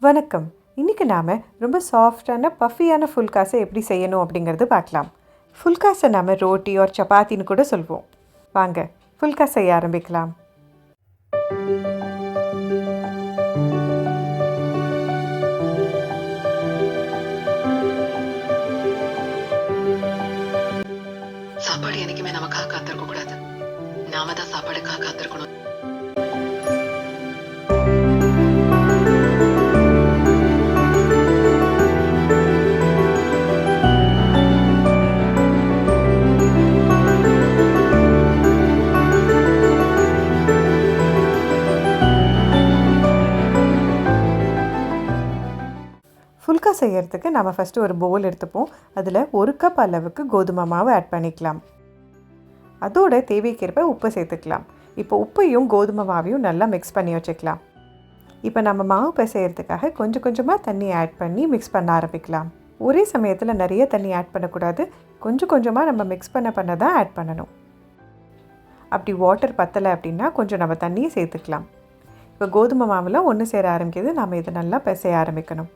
வணக்கம். இன்னைக்கு நாம ரொம்ப சாஃப்டான பஃபியான ஃபுல்காஸை எப்படி செய்யணும் அப்படிங்கிறது பார்க்கலாம். ஃபுல்காஸை நாம ரோட்டி ஆர் சப்பாத்தின்னு கூட சொல்வோம். வாங்க ஃபுல்கா செய்ய ஆரம்பிக்கலாம். சாப்பாடு என்னைக்குமே நமக்காக காத்திருக்க கூடாது. நாம தான் சாப்பாடுக்காக காத்திருக்கணும். ஃபுல்கா செய்யறதுக்கு நம்ம ஃபஸ்ட்டு ஒரு பவுல் எடுத்துப்போம். அதில் 1 கப் அளவுக்கு கோதுமை மாவு ஆட் பண்ணிக்கலாம். அதோட தேவைக்கேற்ப உப்பு சேர்த்துக்கலாம். இப்போ உப்பையும் கோதுமை மாவையும் நல்லா மிக்ஸ் பண்ணி வச்சுக்கலாம். இப்போ நம்ம மாவு பிசையறதுக்காக கொஞ்சம் கொஞ்சமாக தண்ணி ஆட் பண்ணி மிக்ஸ் பண்ண ஆரம்பிக்கலாம். ஒரே சமயத்தில் நிறைய தண்ணி ஆட் பண்ணக்கூடாது. கொஞ்சம் கொஞ்சமாக நம்ம மிக்ஸ் பண்ண தான் ஆட் பண்ணணும். அப்படி வாட்டர் பத்தலை அப்படின்னா கொஞ்சம் நம்ம தண்ணியை சேர்த்துக்கலாம். இப்போ கோதுமை மாவுலாம் ஒன்று சேர ஆரம்பிக்குது. நம்ம இதை நல்லா பிசைய ஆரம்பிக்கணும்.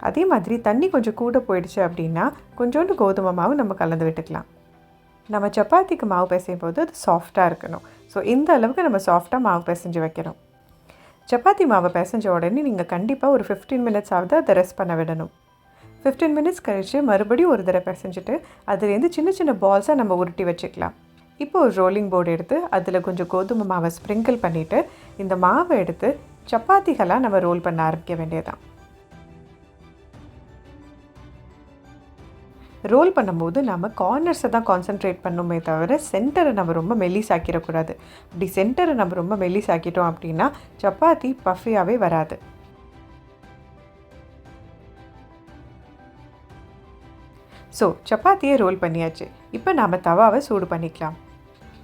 அதே மாதிரி தண்ணி கொஞ்சம் கூட போயிடுச்சு அப்படின்னா கொஞ்சோண்டு கோதுமை மாவு நம்ம கலந்து விட்டுக்கலாம். நம்ம சப்பாத்திக்கு மாவு பிசையும் போது அது சாஃப்டாக இருக்கணும். ஸோ இந்த அளவுக்கு நம்ம சாஃப்டாக மாவு பிசைஞ்சு வைக்கணும். சப்பாத்தி மாவை பிசைஞ்ச உடனே நீங்கள் கண்டிப்பாக ஒரு 15 மினிட்ஸ் ஆகுது அதை ரெஸ்ட் பண்ண விடணும். 15 மினிட்ஸ் கழித்து மறுபடியும் ஒரு தடவை பிசைஞ்சிட்டு அதுலேருந்து சின்ன சின்ன பால்ஸாக நம்ம உருட்டி வச்சுக்கலாம். இப்போ ஒரு ரோலிங் போர்டு எடுத்து அதில் கொஞ்சம் கோதுமை மாவை ஸ்ப்ரிங்கிள் பண்ணிவிட்டு இந்த மாவை எடுத்து சப்பாத்திகளாக நம்ம ரோல் பண்ண ஆரம்பிக்க வேண்டியதான். ரோல் பண்ணும்போது நம்ம கார்னர்ஸை தான் கான்சென்ட்ரேட் பண்ணணுமே தவிர சென்டரை நம்ம ரொம்ப மெல்லிசாக்கிடக்கூடாது. அப்படி சென்டரை நம்ம ரொம்ப மெல்லிசாக்கிட்டோம் அப்படின்னா சப்பாத்தி பஃபியாகவே வராது. ஸோ சப்பாத்தியை ரோல் பண்ணியாச்சு. இப்போ நாம் தவாவை சூடு பண்ணிக்கலாம்.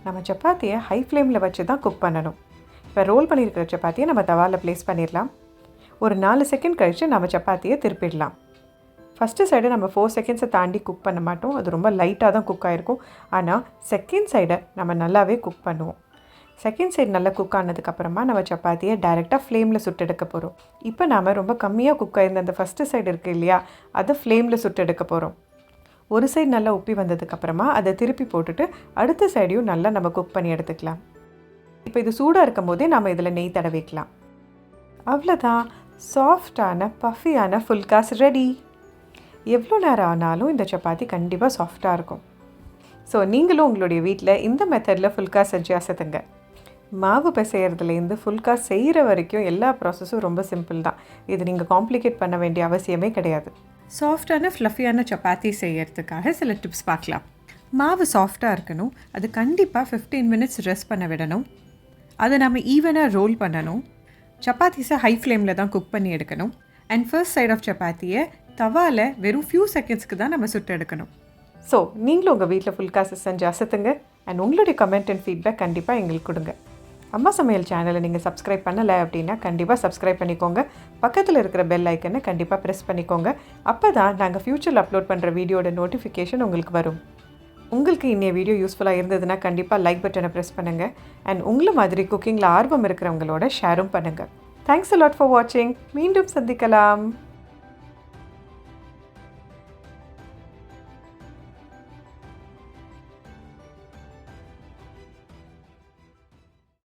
நம்ம சப்பாத்தியை ஹை ஃப்ளேமில் வச்சு தான் குக் பண்ணணும். இப்போ ரோல் பண்ணியிருக்கிற சப்பாத்தியை நம்ம தவாவில் ப்ளேஸ் பண்ணிடலாம். ஒரு 4 செகண்ட் கழித்து நம்ம சப்பாத்தியை திருப்பிடலாம். ஃபஸ்ட்டு சைடை நம்ம 4 செகண்ட்ஸை தாண்டி குக் பண்ண மாட்டோம். அது ரொம்ப லைட்டாக தான் குக் ஆகிருக்கும். ஆனால் செகண்ட் சைடை நம்ம நல்லாவே குக் பண்ணுவோம். செகண்ட் சைடு நல்லா குக் ஆனதுக்கப்புறமா நம்ம சப்பாத்தியை டைரெக்டாக ஃப்ளேமில் சுட்டெடுக்க போகிறோம். இப்போ நாம் ரொம்ப கம்மியாக குக் ஆகிருந்த அந்த ஃபஸ்ட்டு சைடு இருக்குது இல்லையா, அதை ஃப்ளேமில் சுட்டெடுக்க போகிறோம். ஒரு சைடு நல்லா உப்பி வந்ததுக்கப்புறமா அதை திருப்பி போட்டுட்டு அடுத்த சைடையும் நல்லா நம்ம குக் பண்ணி எடுத்துக்கலாம். இப்போ இது சூடாக இருக்கும் போதே நம்ம இதில் நெய் தடவிக்கலாம். அவ்வளோதான், சாஃப்டான பஃபியான ஃபுல்காஸ் ரெடி. எவ்வளோ நேரம் ஆனாலும் இந்த சப்பாத்தி கண்டிப்பாக சாஃப்டாக இருக்கும். ஸோ நீங்களும் உங்களுடைய வீட்டில் இந்த மெத்தடில் ஃபுல்கா செஞ்சு அசத்துங்க. மாவு பிசைகிறதுலேருந்து ஃபுல்கா செய்கிற வரைக்கும் எல்லா ப்ராசஸும் ரொம்ப சிம்பிள் தான். இது நீங்கள் காம்ப்ளிகேட் பண்ண வேண்டிய அவசியமே கிடையாது. சாஃப்டான ஃப்ளஃபியான சப்பாத்தி செய்கிறதுக்காக சில டிப்ஸ் பார்க்கலாம். மாவு சாஃப்டாக இருக்கணும். அது கண்டிப்பாக 15 மினிட்ஸ் ரெஸ்ட் பண்ண விடணும். அதை நம்ம ஈவனாக ரோல் பண்ணணும். சப்பாத்திஸை ஹை ஃப்ளேமில் தான் குக் பண்ணி எடுக்கணும். அண்ட் ஃபர்ஸ்ட் சைட் ஆஃப் சப்பாத்தியை தவாவில் வெறும் ஃபியூ செகண்ட்ஸ்க்கு தான் நம்ம சுட்டு எடுக்கணும். ஸோ நீங்களும் உங்கள் வீட்டில் ஃபுல்காஸை செஞ்சு அசத்துங்க. அண்ட் உங்களுடைய கமெண்ட் அண்ட் ஃபீட்பேக் கண்டிப்பாக எங்களுக்கு கொடுங்க. அம்மா சமையல் சேனலை நீங்கள் சப்ஸ்கிரைப் பண்ணலை அப்படின்னா கண்டிப்பாக சப்ஸ்கிரைப் பண்ணிக்கோங்க. பக்கத்தில் இருக்கிற பெல் ஐக்கனை கண்டிப்பாக ப்ரெஸ் பண்ணிக்கோங்க. அப்போ தான் நாங்கள் ஃப்யூச்சரில் அப்லோட் பண்ணுற வீடியோட நோட்டிஃபிகேஷன் உங்களுக்கு வரும். உங்களுக்கு இன்னைய வீடியோ யூஸ்ஃபுல்லாக இருந்ததுன்னா கண்டிப்பாக லைக் பட்டனை ப்ரெஸ் பண்ணுங்கள். அண்ட் உங்களை மாதிரி குக்கிங்கில் ஆர்வம் இருக்கிறவங்களோட ஷேரும் பண்ணுங்கள். தேங்க்ஸ் அ லாட் ஃபார் வாட்சிங். மீண்டும் சந்திக்கலாம்.